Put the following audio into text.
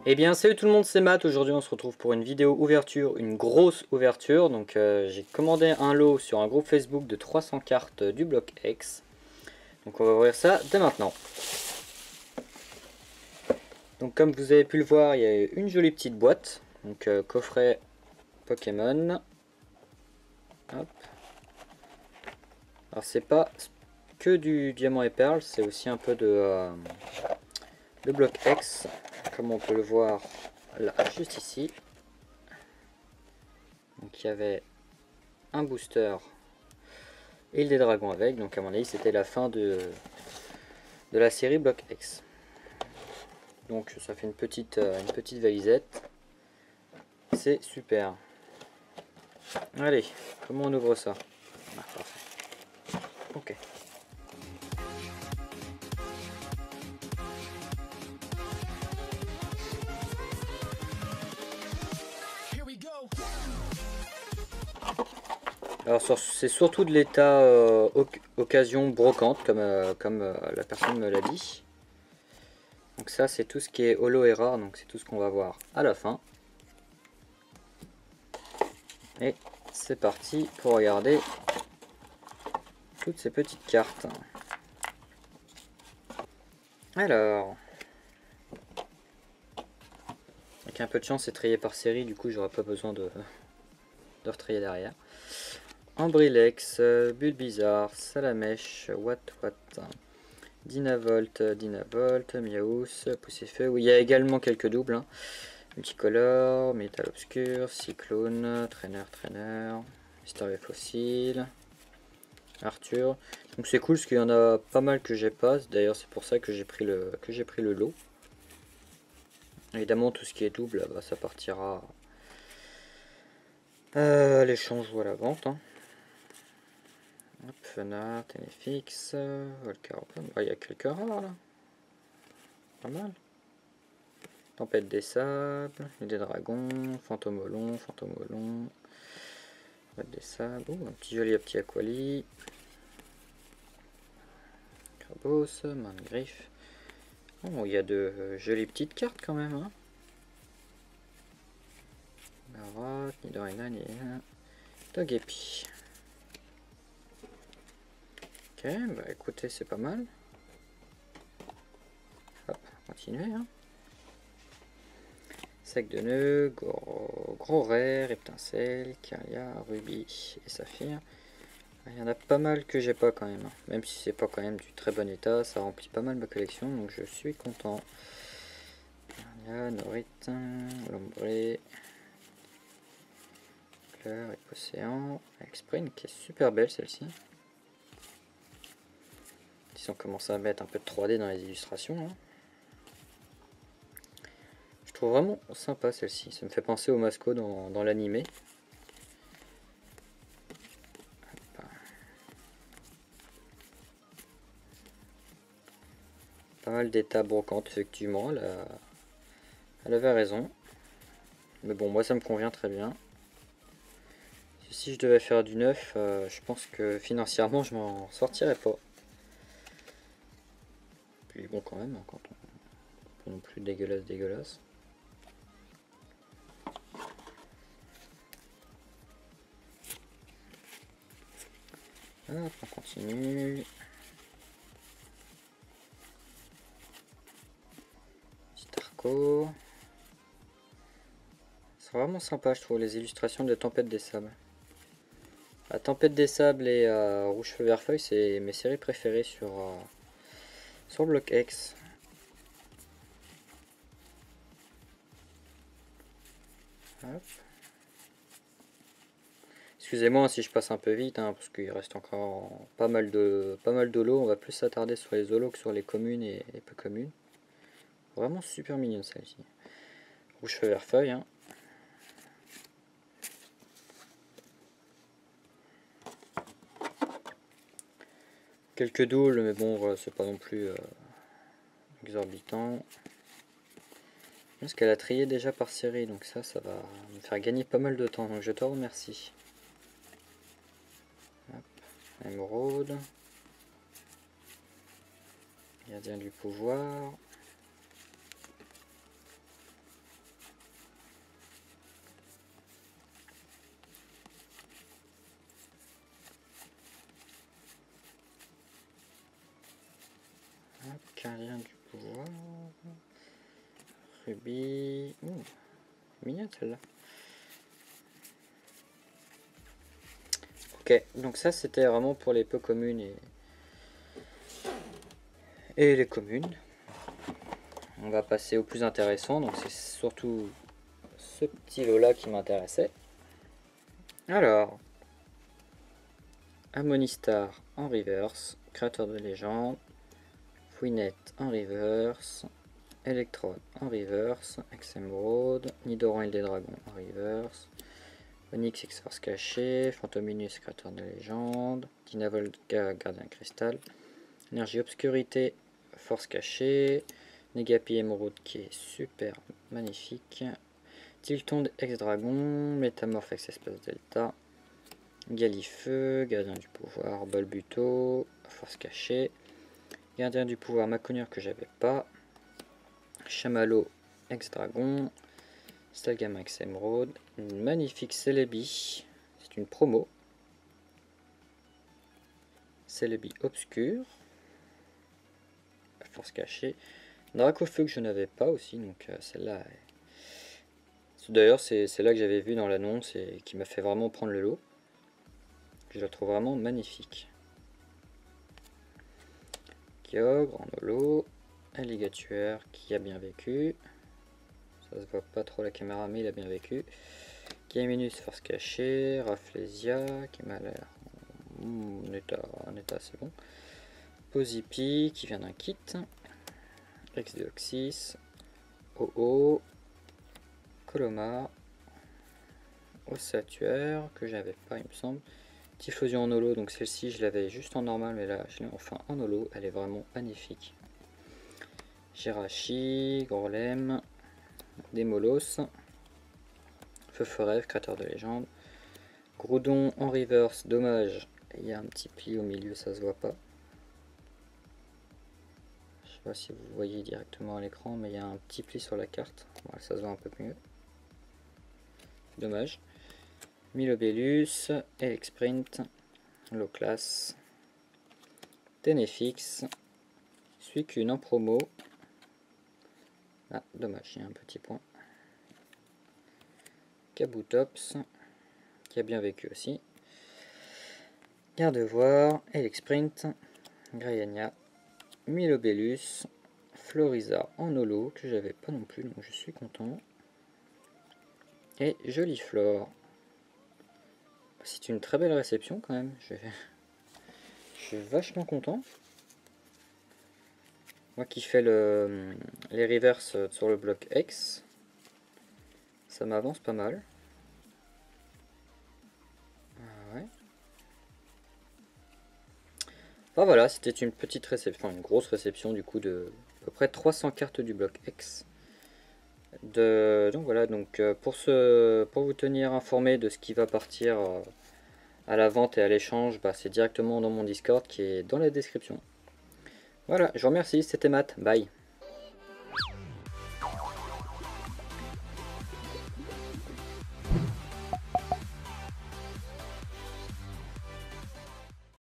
Eh bien salut tout le monde, c'est Matt. Aujourd'hui on se retrouve pour une vidéo ouverture, une grosse ouverture. Donc j'ai commandé un lot sur un groupe Facebook de 300 cartes du bloc X. Donc on va ouvrir ça dès maintenant. Donc comme vous avez pu le voir, il y a une jolie petite boîte. Donc coffret Pokémon. Hop. Alors c'est pas que du diamant et perle, c'est aussi un peu de bloc X, comme on peut le voir là, juste ici. Donc il y avait un booster et des dragons avec, donc à mon avis c'était la fin de la série bloc X. Donc ça fait une petite valisette, c'est super. Allez, comment on ouvre ça? Ah, parfait. Ok. Alors c'est surtout de l'état occasion brocante, comme la personne me l'a dit. Donc ça c'est tout ce qui est holo et rare, donc c'est tout ce qu'on va voir à la fin. Et c'est parti pour regarder toutes ces petites cartes. Alors, avec un peu de chance c'est trié par série, du coup j'aurai pas besoin de retrier derrière. Ambrilex, Bulbizarre, Salamèche, What, Dynavolt, Miaus, Poussefeu. Oui, il y a également quelques doubles. Hein. Multicolore, Métal Obscur, Cyclone, Trainer, Mystérieux Fossile, Arthur. Donc c'est cool parce qu'il y en a pas mal que j'ai pas. D'ailleurs c'est pour ça que j'ai pris le lot. Évidemment tout ce qui est double, bah, ça partira à l'échange ou à la vente. Hein. Hop, Fenard, Tenefix, Volcaropen. Il y a quelques rares là. Pas mal. Tempête des sables, des dragons, Fantomolon, Tempête des sables. Oh, un petit joli petit Aquali. Crabos, main de griffe. Oh, il y a de jolies petites cartes quand même. Hein. Garotte, Nidorina, Togepi. Ok, bah écoutez, c'est pas mal. Hop, continuer. Hein. Sac de nœuds, gros rare, étincelle, Caria, rubis et saphir. Il y en a pas mal que j'ai pas quand même. Hein. Même si c'est pas quand même du très bon état, ça remplit pas mal ma collection, donc je suis content. Caria, Norit, Lombré, Claire, Océan, Exprint qui est super belle celle-ci. Ils ont commencé à mettre un peu de 3D dans les illustrations. Hein. Je trouve vraiment sympa celle-ci. Ça me fait penser au Masco dans l'animé. Pas mal d'états brocantes, effectivement. Elle avait raison. Mais bon, moi ça me convient très bien. Si je devais faire du neuf, je pense que financièrement je m'en sortirais pas. Puis bon quand même, hein, quand on pas non plus dégueulasse. Hop, on continue. Petit arco. C'est vraiment sympa je trouve les illustrations de Tempête des Sables. La Tempête des Sables et Rouge Feu Vert Feuille c'est mes séries préférées sur Block X. Hop. Excusez-moi si je passe un peu vite, hein, parce qu'il reste encore pas mal de lots. On va plus s'attarder sur les holos que sur les communes et les peu communes. Vraiment super mignonne celle-ci. Rouge Feu Vert Feuille. Hein. Quelques doubles, mais bon, c'est pas non plus exorbitant. Parce qu'elle a trié déjà par série, donc ça va me faire gagner pas mal de temps, donc je te remercie. Hop. Émeraude. Gardien du pouvoir. Gardien du pouvoir. Ruby. Ouh, mignonne celle-là. Ok, donc ça c'était vraiment pour les peu communes et les communes. On va passer au plus intéressant, donc c'est surtout ce petit lot là qui m'intéressait. Alors, Ammonistar en reverse, créateur de légende, Fouinette en reverse, Electrode en reverse, Exemeraude, Nidoran et des dragons en reverse, Onyx X-Force caché, Phantominus créateur de légende, Dinavolga gardien cristal, Énergie obscurité, force cachée, Negapi émeraude qui est super magnifique, Tilton ex-dragon, Métamorphe ex-espace delta, Galifeu, gardien du pouvoir, Balbuto, force cachée, gardien du pouvoir Maconier que j'avais pas, Chamallow ex-dragon, Stalgama ex-émeraude, une magnifique Celebi, c'est une promo, Celebi obscur, force cachée, Dracofeu que je n'avais pas aussi, donc celle-là, d'ailleurs c'est là que j'avais vu dans l'annonce et qui m'a fait vraiment prendre le lot. Je la trouve vraiment magnifique. Kyogre en holo, Alligatueur qui a bien vécu, ça se voit pas trop la caméra mais il a bien vécu, Gamenus force cachée, Rafflesia qui m'a l'air en état assez bon, Posipi qui vient d'un kit, Exdeoxys, OO, Coloma, Ossatueur que j'avais pas il me semble, Typhlosion en holo, donc celle-ci je l'avais juste en normal mais là je l'ai enfin en holo, elle est vraiment magnifique. Jirachi, Grolem, Demolos, Feu-Rêve, créateur de légende, Groudon en reverse, dommage, il y a un petit pli au milieu, ça se voit pas. Je sais pas si vous voyez directement à l'écran, mais il y a un petit pli sur la carte, voilà, ça se voit un peu mieux. Dommage. Milobellus, Elexprint, Loclass, Tenefix, Suicune en promo. Ah, dommage, il y a un petit point. Kabutops, qui a bien vécu aussi. Gardevoir, Elexprint, Grayania, Milobellus, Floriza en holo, que j'avais pas non plus, donc je suis content. Et Joliflore. C'est une très belle réception quand même. Je suis vachement content. Moi qui fais les reverses sur le bloc X, ça m'avance pas mal. Ah ouais. Enfin voilà, c'était une petite réception, une grosse réception du coup de à peu près 300 cartes du bloc X. Donc voilà, donc pour vous tenir informé de ce qui va partir à la vente et à l'échange, bah, c'est directement dans mon Discord qui est dans la description. Voilà, je vous remercie, c'était Matt, bye.